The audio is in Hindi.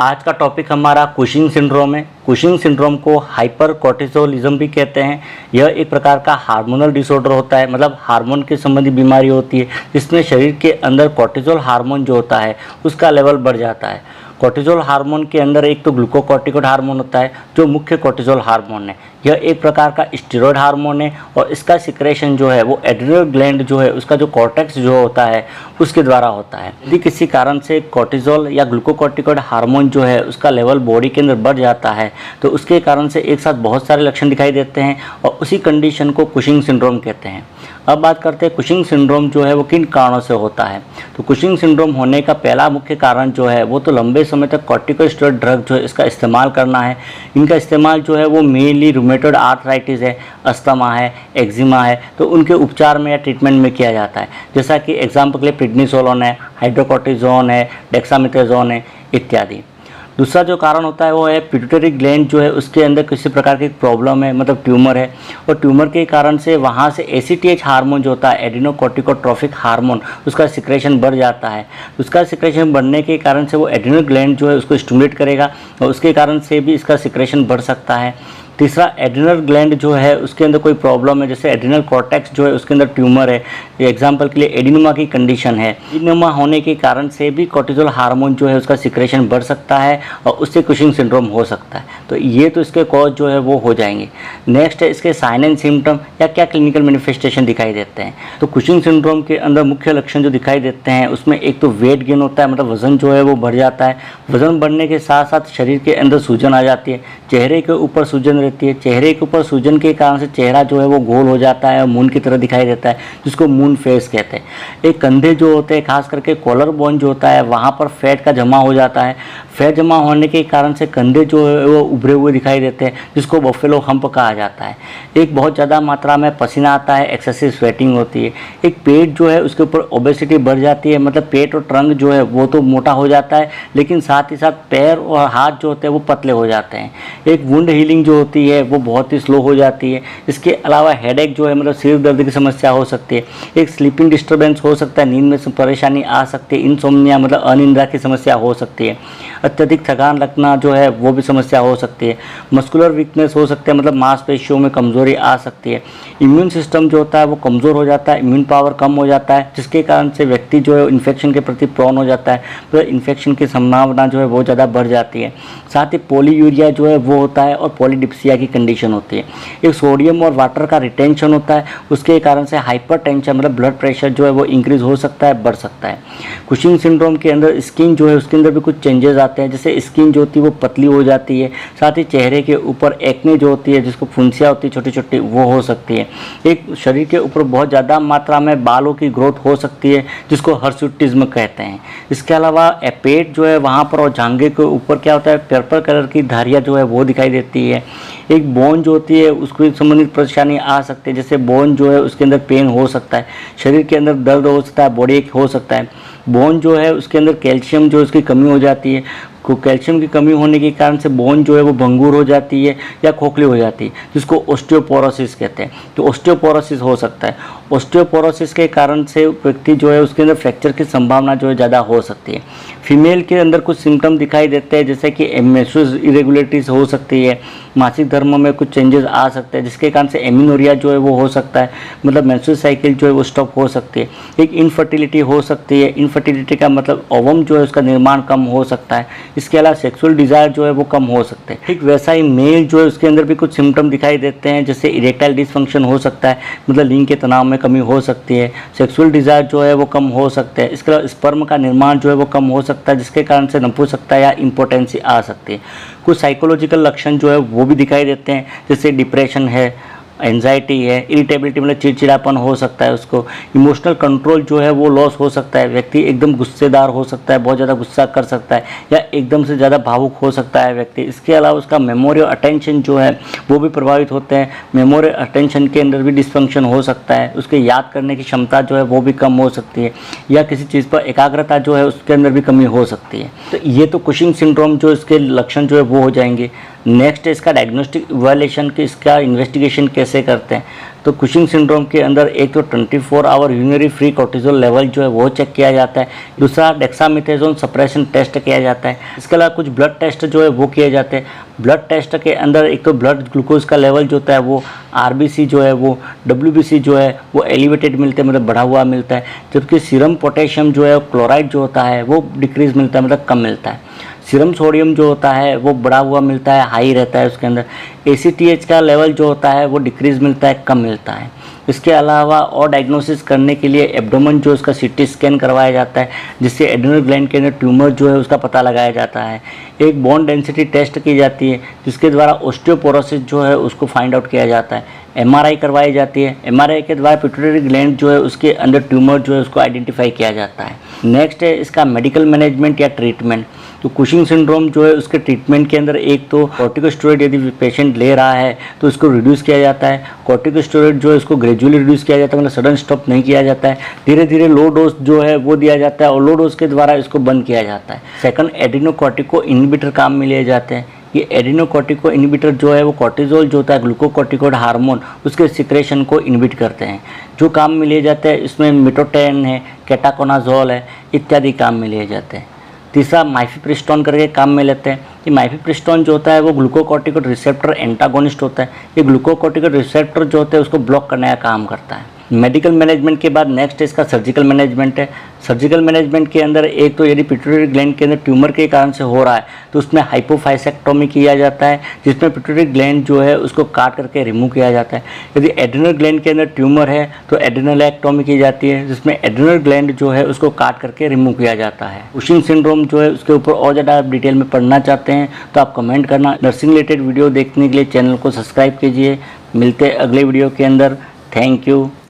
आज का टॉपिक हमारा कुशिंग सिंड्रोम है। कुशिंग सिंड्रोम को हाइपर कोर्टिसोलिज्म भी कहते हैं। यह एक प्रकार का हार्मोनल डिसऑर्डर होता है, मतलब हार्मोन के संबंधी बीमारी होती है जिसमें शरीर के अंदर कोर्टिसोल हार्मोन जो होता है उसका लेवल बढ़ जाता है। कोर्टिसोल हार्मोन के अंदर एक तो ग्लूकोकॉर्टिकॉइड हार्मोन होता है जो मुख्य कोर्टिसोल हार्मोन है। यह एक प्रकार का स्टेरॉयड हार्मोन है और इसका सिक्रेशन जो है वो एड्रिनल ग्लैंड जो है उसका जो कॉर्टेक्स जो होता है उसके द्वारा होता है। यदि किसी कारण से कोर्टिसोल या ग्लूकोकॉर्टिकॉइड हार्मोन जो है उसका लेवल बॉडी के अंदर बढ़ जाता है तो उसके कारण से एक साथ बहुत सारे लक्षण दिखाई देते हैं और उसी कंडीशन को कुशिंग सिंड्रोम कहते हैं। अब बात करते हैं कुशिंग सिंड्रोम जो है वो किन कारणों से होता है। तो कुशिंग सिंड्रोम होने का पहला मुख्य कारण जो है वो तो लंबे समय तक कॉर्टिकोस्टेरॉइड ड्रग जो है इसका इस्तेमाल करना है। इनका इस्तेमाल जो है वो मेनली रूमेटॉइड आर्थराइटिस है, अस्थमा है, एक्जिमा है, तो उनके उपचार में या ट्रीटमेंट में किया जाता है। जैसा कि एग्जाम्पल के लिए प्रेडनिसोलोन है, हाइड्रोकोर्टिजोन है, डेक्सामेथासोन है इत्यादि। दूसरा जो कारण होता है वो है पिट्यूटरी ग्लैंड जो है उसके अंदर किसी प्रकार की प्रॉब्लम है, मतलब ट्यूमर है, और ट्यूमर के कारण से वहाँ से एसीटीएच हार्मोन जो होता है एड्रिनोकोर्टिकोट्रोफिक हार्मोन उसका सिक्रेशन बढ़ जाता है। उसका सिक्रेशन बढ़ने के कारण से वो एड्रिनल ग्लैंड जो है उसको स्टिमुलेट करेगा और उसके कारण से भी इसका सिक्रेशन बढ़ सकता है। तीसरा, एड्रिनल ग्लैंड जो है उसके अंदर कोई प्रॉब्लम है, जैसे एड्रिनल कॉर्टेक्स जो है उसके अंदर ट्यूमर है, एग्जाम्पल के लिए एडिनोमा की कंडीशन है। एडिनोमा होने के कारण से भी कोर्टिसोल हार्मोन जो है उसका सिक्रेशन बढ़ सकता है और उससे कुशिंग सिंड्रोम हो सकता है। तो ये तो इसके कॉज जो है वो हो जाएंगे। नेक्स्ट है इसके साइन एंड सिम्टम या क्या क्लिनिकल मैनिफेस्टेशन दिखाई देते हैं। तो कुशिंग सिंड्रोम के अंदर मुख्य लक्षण जो दिखाई देते हैं उसमें एक तो वेट गेन होता है, मतलब वजन जो है वो बढ़ जाता है। वजन बढ़ने के साथ साथ शरीर के अंदर सूजन आ जाती है, चेहरे के ऊपर सूजन रहती है। चेहरे के ऊपर सूजन के कारण से चेहरा जो है वो गोल हो जाता है और मून की तरह दिखाई देता है, जिसको मून फेस कहते हैं। एक कंधे जो होते हैं, खास करके कॉलर बोन जो होता है वहाँ पर फैट का जमा हो जाता है। फैट जमा होने के कारण से कंधे जो है वो उभरे हुए दिखाई देते हैं, जिसको बफेलो हम्प कहा जाता है। एक बहुत ज़्यादा मात्रा में पसीना आता है, एक्सेसिव स्वेटिंग होती है। एक पेट जो है उसके ऊपर ओबेसिटी बढ़ जाती है, मतलब पेट और ट्रंक जो है वो तो मोटा हो जाता है, लेकिन साथ ही साथ पैर और हाथ जो होते हैं वो पतले हो जाते हैं। एक वुंड हीलिंग जो होती है वो बहुत ही स्लो हो जाती है। इसके अलावा हेडेक जो है, मतलब सिर दर्द की समस्या हो सकती है। एक स्लीपिंग डिस्टर्बेंस हो सकता है, नींद में परेशानी आ सकती है। इंसोम्निया मतलब अनिद्रा की समस्या हो सकती है। अत्यधिक थकान लगना जो है वो भी समस्या हो सकती है। मस्कुलर वीकनेस हो सकते हैं, मतलब मांसपेशियों में कमजोरी आ सकती है। इम्यून सिस्टम जो होता है वो कमज़ोर हो जाता है, इम्यून पावर कम हो जाता है, जिसके कारण से व्यक्ति जो है इन्फेक्शन के प्रति प्रोन हो जाता है, तो इन्फेक्शन की संभावना जो है बहुत ज़्यादा बढ़ जाती है। साथ ही पॉलीयूरिया जो है वो होता है और पॉलीडिप्सिया की कंडीशन होती है। एक सोडियम और वाटर का रिटेंशन होता है, उसके कारण से हाइपरटेंशन मतलब ब्लड प्रेशर जो है वो इंक्रीज हो सकता है, बढ़ सकता है। कुशिंग सिंड्रोम के अंदर स्किन जो है उसके अंदर भी कुछ चेंजेस आते हैं, जैसे स्किन जो होती है वो पतली हो जाती है। साथ ही चेहरे के ऊपर एक्ने जो होती है, जिसको फुंसियाँ होती है छोटी छोटी, वो हो सकती है। एक शरीर के ऊपर बहुत ज़्यादा मात्रा में बालों की ग्रोथ हो सकती है, जिसको हर्सुटिज्म कहते हैं। इसके अलावा पेट जो है वहाँ पर और जांघे के ऊपर क्या होता है, पर्पल कलर की धारियाँ जो है वो दिखाई देती है। एक बोन जो होती है उसको संबंधित परेशानी आ सकती है, जैसे बोन जो है उसके अंदर पेन हो सकता है, शरीर के अंदर दर्द हो सकता है, बॉडी एक हो सकता है। बोन जो है उसके अंदर कैल्शियम जो उसकी कमी हो जाती है, कैल्शियम की कमी होने के कारण से बोन जो है वो भंगुर हो जाती है या खोखली हो जाती है, जिसको ऑस्टियोपोरोसिस कहते हैं। तो ऑस्टियोपोरोसिस हो सकता है। ऑस्टियोपोरोसिस के कारण से व्यक्ति जो है उसके अंदर फ्रैक्चर की संभावना जो है ज़्यादा हो सकती है। फीमेल के अंदर कुछ सिम्टम दिखाई देते हैं, जैसे कि मेंस्ट्रुअल इरेगुलरिटीज हो सकती है, मासिक धर्म में कुछ चेंजेस आ सकते हैं, जिसके कारण से एमिनोरिया जो है वो हो सकता है, मतलब मेंस्ट्रुअल साइकिल जो है वो स्टॉप हो सकती है। एक इनफर्टिलिटी हो सकती है। इनफर्टिलिटी का मतलब ओवम जो है उसका निर्माण कम हो सकता है। इसके अलावा सेक्सुअल डिज़ायर जो है वो कम हो सकते हैं। ठीक वैसा ही मेल जो है उसके अंदर भी कुछ सिम्टम दिखाई देते हैं, जैसे इरेक्टाइल डिसफंक्शन हो सकता है, मतलब लिंग के तनाव में कमी हो सकती है। सेक्सुअल डिज़ायर जो है वो कम हो सकते हैं। इसके अलावा स्पर्म का निर्माण जो है वो कम हो सकता है, जिसके कारण से नपुंसकता या इम्पोटेंसी आ सकती है। कुछ साइकोलॉजिकल लक्षण जो है वो भी दिखाई देते हैं, जैसे डिप्रेशन है, एंजाइटी है, इरिटेबिलिटी मतलब चिड़चिड़ापन हो सकता है उसको। इमोशनल कंट्रोल जो है वो लॉस हो सकता है, व्यक्ति एकदम गुस्सेदार हो सकता है, बहुत ज़्यादा गुस्सा कर सकता है या एकदम से ज़्यादा भावुक हो सकता है व्यक्ति। इसके अलावा उसका मेमोरी और अटेंशन जो है वो भी प्रभावित होते हैं। मेमोरी अटेंशन के अंदर भी डिसफंक्शन हो सकता है, उसके याद करने की क्षमता जो है वो भी कम हो सकती है, या किसी चीज़ पर एकाग्रता जो है उसके अंदर भी कमी हो सकती है। तो ये तो कुशिंग सिंड्रोम जो इसके लक्षण जो है वो हो जाएंगे। नेक्स्ट है इसका डायग्नोस्टिक इवैल्यूएशन, कि इसका इन्वेस्टिगेशन कैसे कैसे करते हैं। तो कुशिंग सिंड्रोम के अंदर एक तो 24 hour urinary free cortisol level जो है वो चेक किया जाता है, दूसरा डेक्सामेथासोन सप्रेशन टेस्ट किया जाता है। इसके अलावा कुछ ब्लड टेस्ट जो है वो किए जाते हैं। ब्लड टेस्ट के अंदर एक तो ब्लड ग्लूकोज का लेवल जो होता है वो आरबीसी जो है वो डब्ल्यूबीसी जो है वो एलिवेटेड मिलते हैं, मतलब बढ़ा हुआ मिलता है, जबकि सीरम पोटेशियम जो है क्लोराइड जो होता है वो डिक्रीज मिलता है, मतलब कम मिलता है। सीरम सोडियम जो होता है वो बढ़ा हुआ मिलता है, हाई रहता है उसके अंदर। ACTH का लेवल जो होता है वो डिक्रीज मिलता है, कम मिलता है। इसके अलावा और डायग्नोसिस करने के लिए एब्डोमेन जो उसका CT स्कैन करवाया जाता है, जिससे एड्रेनल ग्लैंड के अंदर ट्यूमर जो है उसका पता लगाया जाता है। एक बोन डेंसिटी टेस्ट की जाती है, जिसके द्वारा ऑस्टियोपोरोसिस जो है उसको फाइंड आउट किया जाता है। MRI करवाई जाती है, MRI के द्वारा पिट्यूटरी ग्लैंड जो है उसके अंदर ट्यूमर जो है उसको आइडेंटिफाई किया जाता है। नेक्स्ट है इसका मेडिकल मैनेजमेंट या ट्रीटमेंट। तो कुशिंग सिंड्रोम जो है उसके ट्रीटमेंट के अंदर एक तो कॉर्टिकोस्टेरॉइड यदि पेशेंट ले रहा है तो उसको रिड्यूस किया जाता है। कॉर्टिकोस्टेरॉइड जो है उसको ग्रेजुअली रिड्यूस किया जाता है, मतलब सडन स्टॉप नहीं किया जाता है, धीरे धीरे लो डोज जो है वो दिया जाता है और लो डोज के द्वारा इसको बंद किया जाता है। सेकंड, एड्रेनोकॉर्टिको इनहिबिटर काम में लिए जाते हैं। ये एड्रेनोकॉर्टिको इनहिबिटर जो है वो कॉर्टिजोल जो होता है ग्लूकोकॉर्टिकोइड हार्मोन उसके सिक्रेशन को इनहिबिट करते हैं। जो काम में लिए जाते हैं इसमें मिटोटेन है, केटाकोनाजोल है, इत्यादि काम में लिए जाते हैं। तीसरा, माइफेप्रिस्टोन करके काम में लेते हैं। ये माइफेप्रिस्टोन जो होता है वो ग्लूकोकॉर्टिकोइड रिसेप्टर एंटागोनिस्ट होता है। ये ग्लूकोकॉर्टिकोइड रिसेप्टर जो होते हैं उसको ब्लॉक करने का काम करता है। मेडिकल मैनेजमेंट के बाद नेक्स्ट इसका सर्जिकल मैनेजमेंट है। सर्जिकल मैनेजमेंट के अंदर एक तो यदि पिट्यूटरी ग्लैंड के अंदर ट्यूमर के कारण से हो रहा है तो उसमें हाइपोफाइसेक्टोमी किया जाता है, जिसमें पिट्यूटरी ग्लैंड जो है उसको काट करके रिमूव किया जाता है। यदि एड्रेनल ग्लैंड के अंदर ट्यूमर है तो एड्रेनलेक्टोमी की जाती है, जिसमें एड्रेनल ग्लैंड जो है उसको काट करके रिमूव किया जाता है। कुशिंग सिंड्रोम जो है उसके ऊपर और ज़्यादा आप डिटेल में पढ़ना चाहते हैं तो आप कमेंट करना। नर्सिंग रिलेटेड वीडियो देखने के लिए चैनल को सब्सक्राइब कीजिए। मिलते हैं अगले वीडियो के अंदर। Thank you.